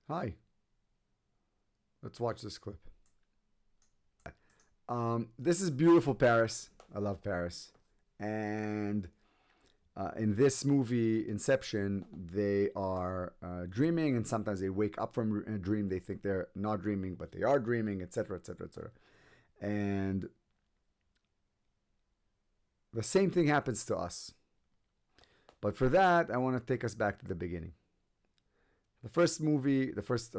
Hi, let's watch this clip. This is beautiful Paris. I love Paris. And in this movie, Inception, they are dreaming, and sometimes they wake up from a dream. They think they're not dreaming, but they are dreaming, etc., etc., etc. And the same thing happens to us. But for that, I want to take us back to the beginning. The first movie, first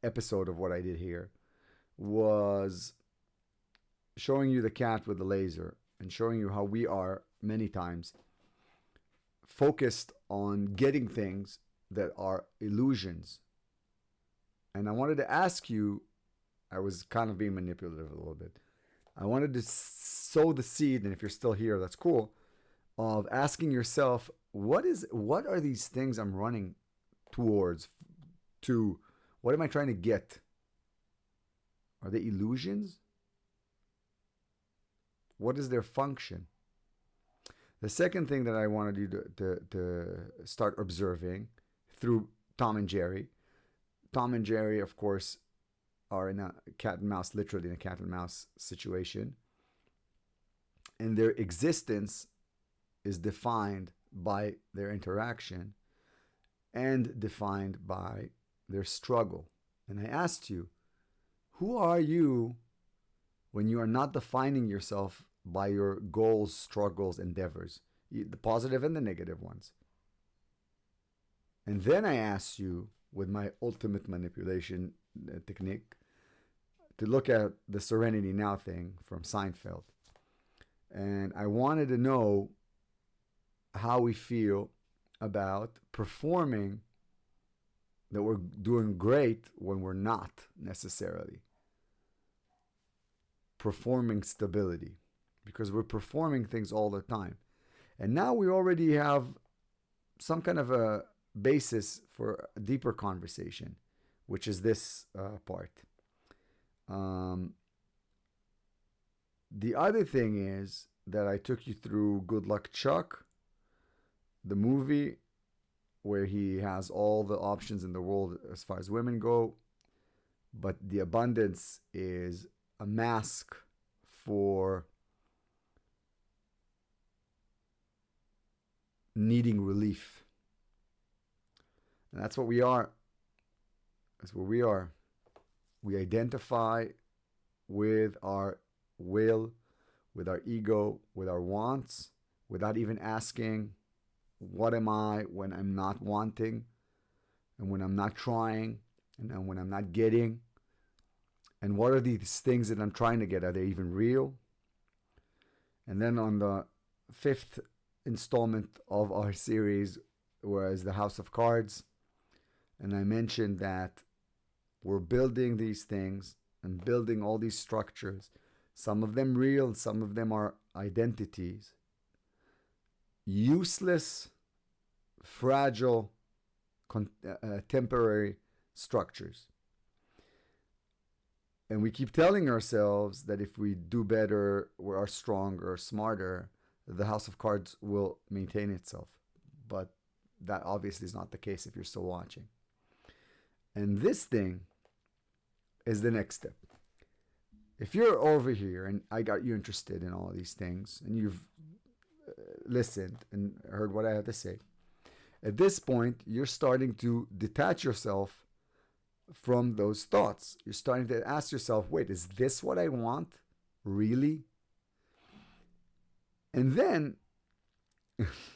episode of what I did here was showing you the cat with the laser and showing you how we are many times focused on getting things that are illusions. And I wanted to ask you, I was kind of being manipulative a little bit. I wanted to sow the seed, and if you're still here, that's cool, of asking yourself, what are these things I'm running towards, to what am I trying to get? Are they illusions? What is their function? The second thing that I wanted you to start observing through Tom and Jerry. Tom and Jerry, of course, are in a cat and mouse, literally in a cat and mouse situation. And their existence is defined by their interaction and defined by their struggle. And I asked you, who are you when you are not defining yourself by your goals, struggles, endeavors, the positive and the negative ones? And then I asked you, with my ultimate manipulation technique, to look at the Serenity Now thing from Seinfeld. And I wanted to know how we feel about performing that we're doing great when we're not necessarily. Performing stability, because we're performing things all the time. And now we already have some kind of a basis for a deeper conversation, which is this part. The other thing is that I took you through Good Luck Chuck, the movie where he has all the options in the world as far as women go, but the abundance is a mask for needing relief. And that's what we are. That's where we are. We identify with our will, with our ego, with our wants, without even asking, what am I when I'm not wanting, and when I'm not trying, and when I'm not getting? And what are these things that I'm trying to get? Are they even real? And then on the fifth installment of our series was the House of Cards. And I mentioned that we're building these things and building all these structures, some of them real, some of them are identities, useless, fragile, temporary structures. And we keep telling ourselves that if we do better, we are stronger, smarter, the House of Cards will maintain itself. But that obviously is not the case if you're still watching. And this thing is the next step. If you're over here and I got you interested in all these things and you've listened and heard what I have to say, at this point, you're starting to detach yourself from those thoughts. You're starting to ask yourself, wait, is this what I want? Really? And then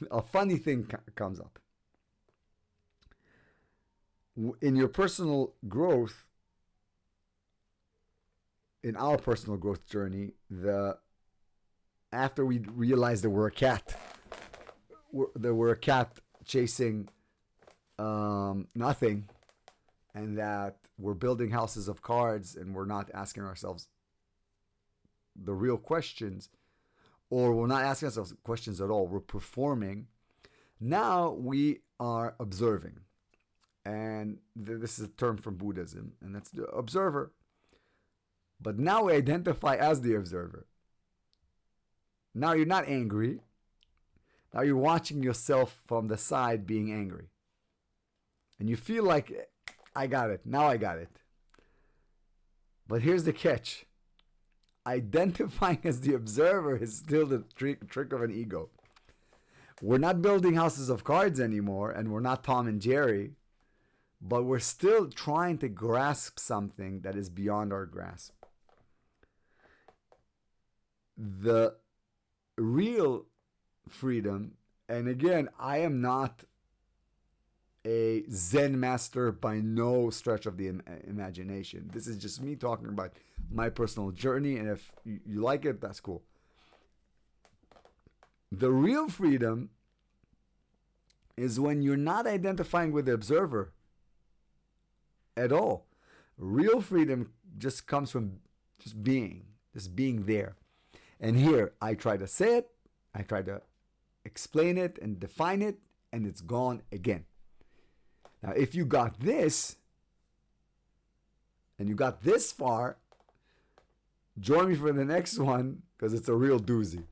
a funny thing comes up. In your personal growth, in our personal growth journey, after we realized that we're a cat, chasing nothing, and that we're building houses of cards and we're not asking ourselves the real questions, or we're not asking ourselves questions at all, we're performing. Now we are observing. And this is a term from Buddhism, and that's the observer. But now we identify as the observer. Now you're not angry. Now you're watching yourself from the side being angry. And you feel like I got it. Now I got it. But here's the catch. Identifying as the observer is still the trick of an ego. We're not building houses of cards anymore, and we're not Tom and Jerry, but we're still trying to grasp something that is beyond our grasp. The real freedom, and again, I am not a Zen master by no stretch of the imagination. This is just me talking about my personal journey, and if you like it, that's cool. The real freedom is when you're not identifying with the observer at all. Real freedom just comes from just being there. And here, I try to say it, I try to explain it and define it, and it's gone again. Now, if you got this, and you got this far, join me for the next one, because it's a real doozy.